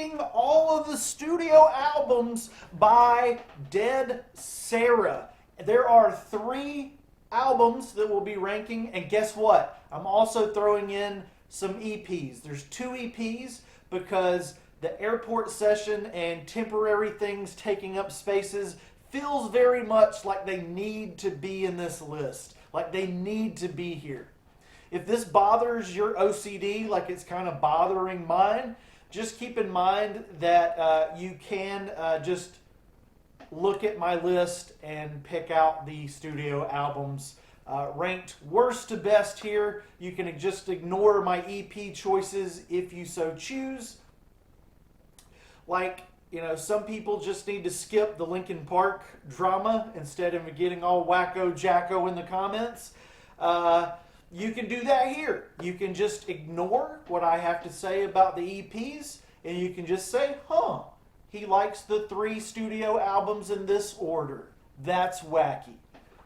ranking all of the studio albums by Dead Sara. There are 3 albums that we'll be ranking, and guess what? I'm also throwing in some EPs. There's 2 EPs because the Airpot session and Temporary Things Taking Up Spaces feels very much like they need to be in this list. Like they need to be here. If this bothers your OCD like it's kind of bothering mine, just keep in mind that you can just look at my list and pick out the studio albums ranked worst to best here. You can just ignore my EP choices if you so choose. Like, you know, some people just need to skip the Linkin Park drama instead of getting all wacko jacko in the comments. You can do that here. You can just ignore what I have to say about the EPs, and you can just say, huh, he likes the 3 studio albums in this order. That's wacky.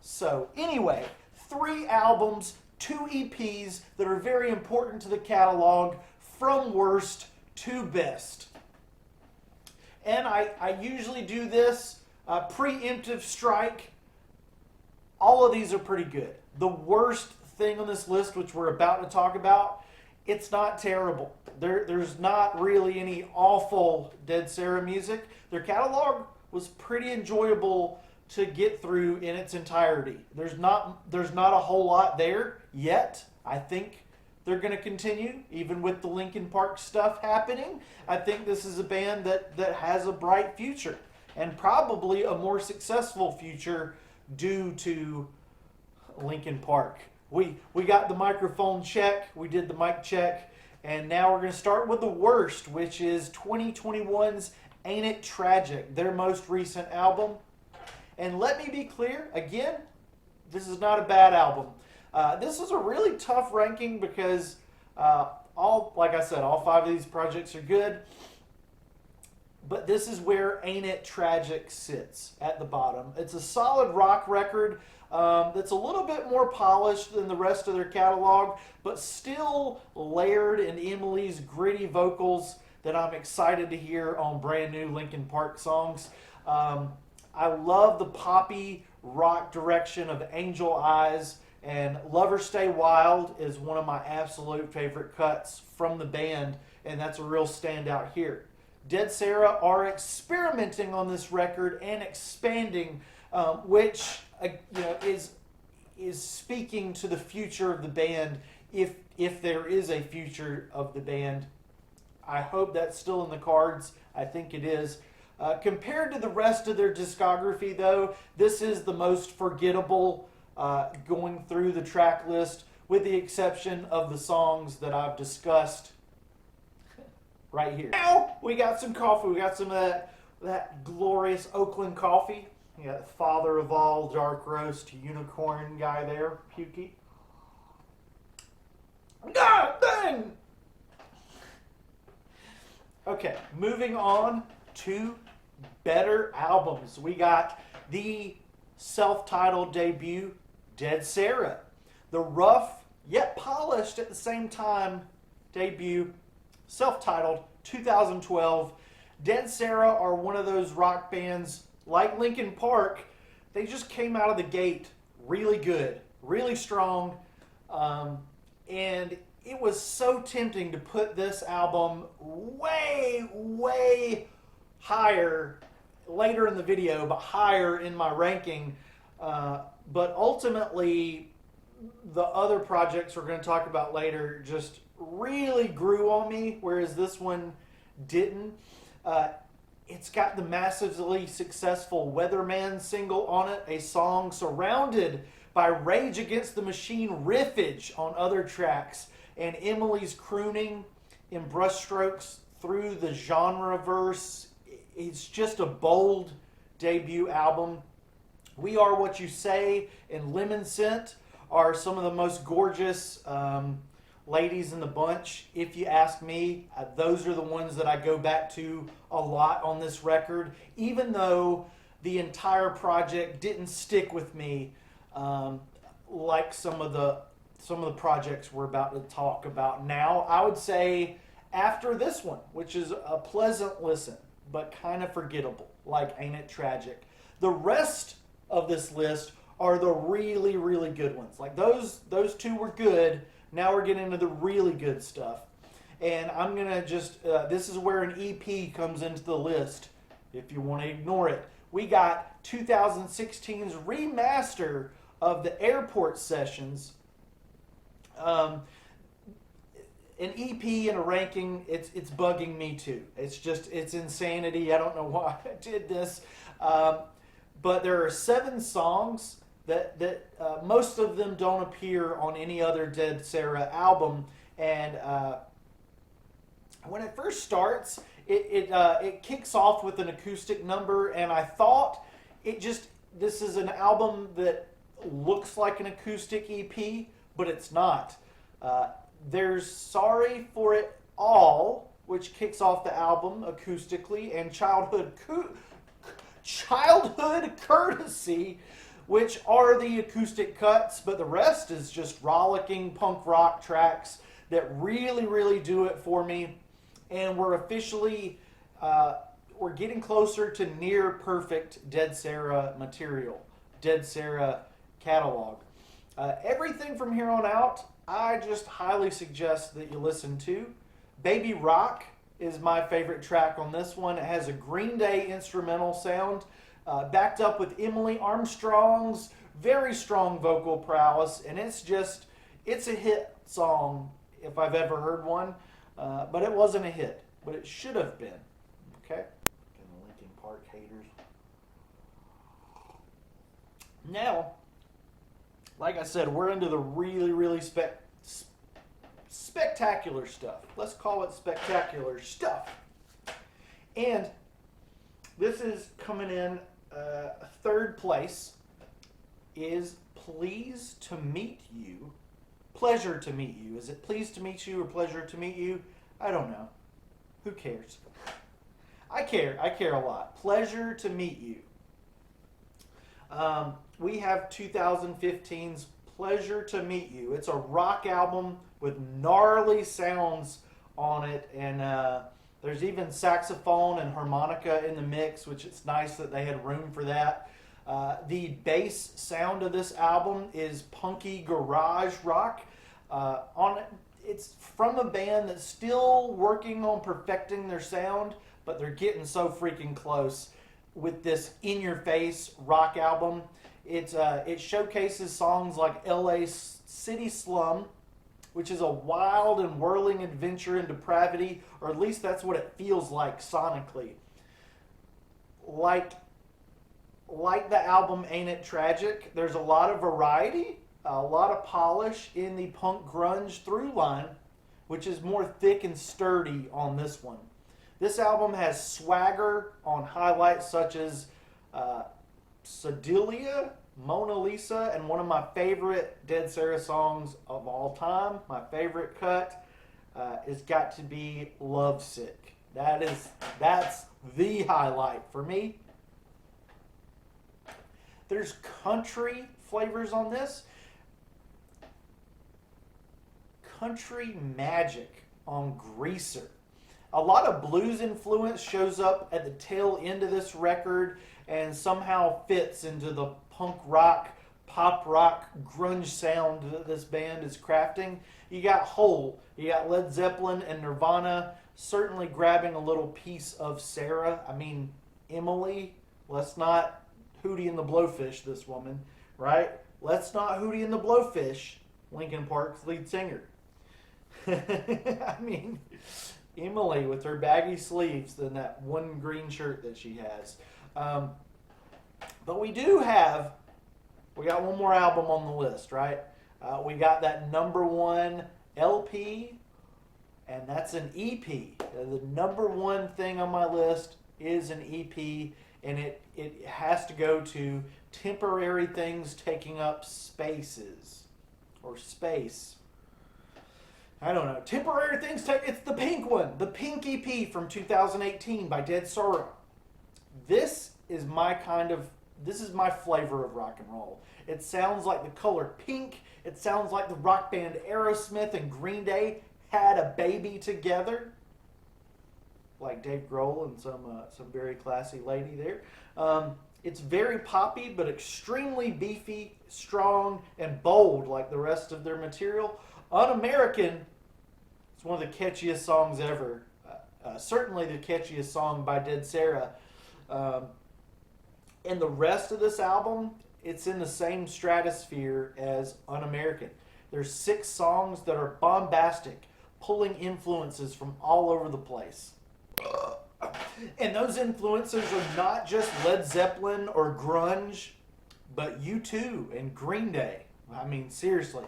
So anyway, 3 albums, 2 EPs that are very important to the catalog from worst to best. And I usually do this preemptive strike. All of these are pretty good. The worst thing on this list, which we're about to talk about, it's not terrible. There's not really any awful Dead Sara music. Their catalog was pretty enjoyable to get through in its entirety. There's not a whole lot there yet. I think they're going to continue, even with the Linkin Park stuff happening. I think this is a band that has a bright future, and probably a more successful future due to Linkin Park. We got the microphone check, we did the mic check, and now we're going to start with the worst, which is 2021's Ain't It Tragic, their most recent album. And let me be clear, again, this is not a bad album. This is a really tough ranking because like I said, all 5 of these projects are good. But this is where Ain't It Tragic sits, at the bottom. It's a solid rock record that's a little bit more polished than the rest of their catalog, but still layered in Emily's gritty vocals that I'm excited to hear on brand new Linkin Park songs. I love the poppy rock direction of Angel Eyes, and Lover Stay Wild is one of my absolute favorite cuts from the band, and that's a real standout here. Dead Sara are experimenting on this record and expanding, which is speaking to the future of the band, if there is a future of the band. I hope that's still in the cards. I think it is. Compared to the rest of their discography, though, this is the most forgettable going through the track list, with the exception of the songs that I've discussed right here. Now we got some coffee. We got some of that glorious Oakland coffee. You got father of all dark roast unicorn guy there, Pukey. God dang! Okay, moving on to better albums. We got the self-titled debut, Dead Sara. The rough, yet polished at the same time debut, self-titled, 2012. Dead Sara are one of those rock bands, like Linkin Park, they just came out of the gate really good, really strong, and it was so tempting to put this album way, way higher later in the video, but higher in my ranking. But ultimately, the other projects we're going to talk about later just really grew on me, whereas this one didn't. It's got the massively successful Weatherman single on it, a song surrounded by Rage Against the Machine riffage on other tracks, and Emily's crooning in brushstrokes through the genre verse. It's just a bold debut album. We Are What You Say and Lemon Scent are some of the most gorgeous ladies in the bunch, if you ask me. Those are the ones that I go back to a lot on this record, even though the entire project didn't stick with me like some of the projects we're about to talk about now. I would say after this one, which is a pleasant listen, but kind of forgettable, like Ain't It Tragic. The rest of this list are the really, really good ones. Like those two were good. Now we're getting into the really good stuff. And I'm going to just, this is where an EP comes into the list, if you want to ignore it. We got 2016's remaster of the Airport sessions. An EP and a ranking, it's bugging me too. It's insanity. I don't know why I did this. But there are 7 songs that most of them don't appear on any other Dead Sara album. And when it first starts, it kicks off with an acoustic number, and I thought this is an album that looks like an acoustic EP, but it's not. There's Sorry for It All, which kicks off the album acoustically, and Childhood Courtesy, which are the acoustic cuts, but the rest is just rollicking punk rock tracks that really, really do it for me. And we're officially, we're getting closer to near perfect Dead Sara material, Dead Sara catalog. Everything from here on out, I just highly suggest that you listen to. Baby Rock is my favorite track on this one. It has a Green Day instrumental sound, backed up with Emily Armstrong's very strong vocal prowess, and it's a hit song if I've ever heard one, but it wasn't a hit, but it should have been. Okay? Linkin Park haters. Now, like I said, we're into the really, really spectacular stuff. Let's call it spectacular stuff. And this is coming in third place is Pleased to Meet You. Pleasure to Meet You. Is it Pleased to Meet You or Pleasure to Meet You? I don't know. Who cares? I care. I care a lot. Pleasure to Meet You. We have 2015's Pleasure to Meet You. It's a rock album with gnarly sounds on it, and there's even saxophone and harmonica in the mix, which it's nice that they had room for that. The bass sound of this album is punky garage rock. It's from a band that's still working on perfecting their sound, but they're getting so freaking close with this in-your-face rock album. It showcases songs like LA City Slum, which is a wild and whirling adventure in depravity, or at least that's what it feels like sonically. Like the album Ain't It Tragic, there's a lot of variety, a lot of polish in the punk grunge through line, which is more thick and sturdy on this one. This album has swagger on highlights such as Sedalia, Mona Lisa, and one of my favorite Dead Sara songs of all time, my favorite cut, has got to be Lovesick. That's the highlight for me. There's country flavors on this. Country magic on Greaser. A lot of blues influence shows up at the tail end of this record and somehow fits into the punk rock, pop rock, grunge sound that this band is crafting. You got Hole, you got Led Zeppelin and Nirvana certainly grabbing a little piece of Sara. I mean, Emily, let's not Hootie and the Blowfish this woman, right? Let's not Hootie and the Blowfish Linkin Park's lead singer. I mean, Emily with her baggy sleeves and that one green shirt that she has. But we got one more album on the list, right? We got that number one LP, and that's an EP. The number one thing on my list is an EP, and it has to go to Temporary Things Taking Up Spaces, or Space. I don't know. Temporary Things it's the pink one. The pink EP from 2018 by Dead Sara. This is my flavor of rock and roll. It sounds like the color pink. It sounds like the rock band Aerosmith and Green Day had a baby together. Dave Grohl and some very classy lady there. It's very poppy, but extremely beefy, strong, and bold like the rest of their material. Un-American, it's one of the catchiest songs ever. Certainly the catchiest song by Dead Sara. And the rest of this album, it's in the same stratosphere as Un-American. There's 6 songs that are bombastic, pulling influences from all over the place. And those influences are not just Led Zeppelin or grunge, but U2 and Green Day. I mean, seriously,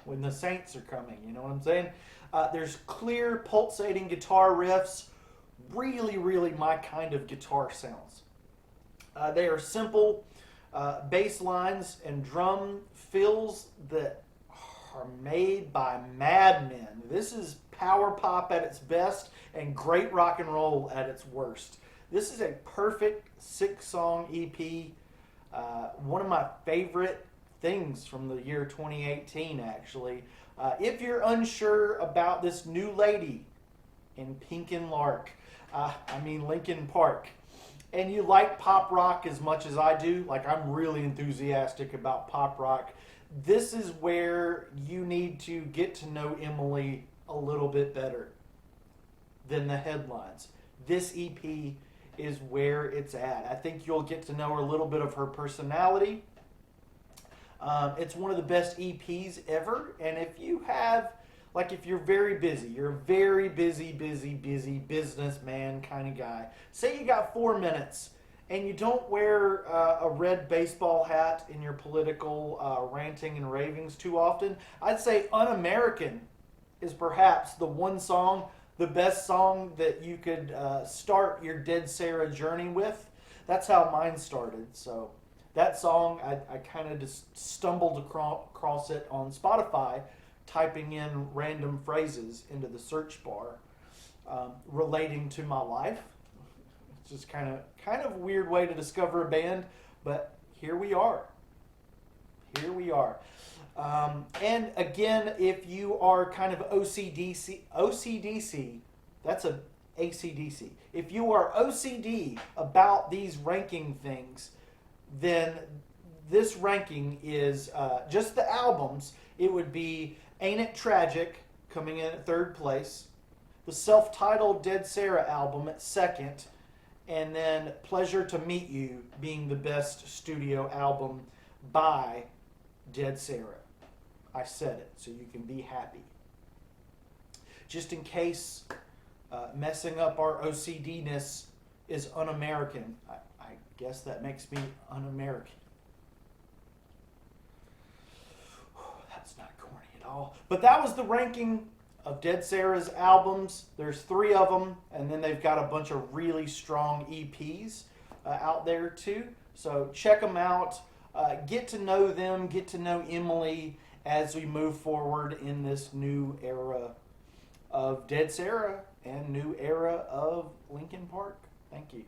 when the Saints are coming, you know what I'm saying? There's clear, pulsating guitar riffs, really, really my kind of guitar sounds. They are simple bass lines and drum fills that are made by madmen. This is power pop at its best and great rock and roll at its worst. This is a perfect 6-song EP. One of my favorite things from the year 2018, actually. If you're unsure about this new lady in Pink and Lark, Linkin Park, and you like pop rock as much as I do, like I'm really enthusiastic about pop rock, this is where you need to get to know Emily a little bit better than the headlines. This EP is where it's at. I think you'll get to know her a little bit of her personality. It's one of the best EPs ever, and if you have, like if you're very busy, you're a very busy businessman kind of guy. Say you got 4 minutes and you don't wear a red baseball hat in your political ranting and ravings too often, I'd say Un-American is perhaps the one song, the best song that you could start your Dead Sara journey with. That's how mine started. So that song, I kind of just stumbled across it on Spotify, typing in random phrases into the search bar relating to my life. It's just kind of a weird way to discover a band, but here we are. Here we are. And again, if you are kind of OCDC, that's a ACDC. If you are OCD about these ranking things, then this ranking is just the albums. It would be Ain't It Tragic coming in at 3rd place, the self-titled Dead Sara album at 2nd, and then Pleasure to Meet You being the best studio album by Dead Sara. I said it, so you can be happy. Just in case messing up our OCD-ness is Un-American, I guess that makes me Un-American. That's not corny at all. But that was the ranking of Dead Sara's albums. There's 3 of them, and then they've got a bunch of really strong EPs out there too. So check them out. Get to know them, get to know Emily as we move forward in this new era of Dead Sara and new era of Linkin Park. Thank you.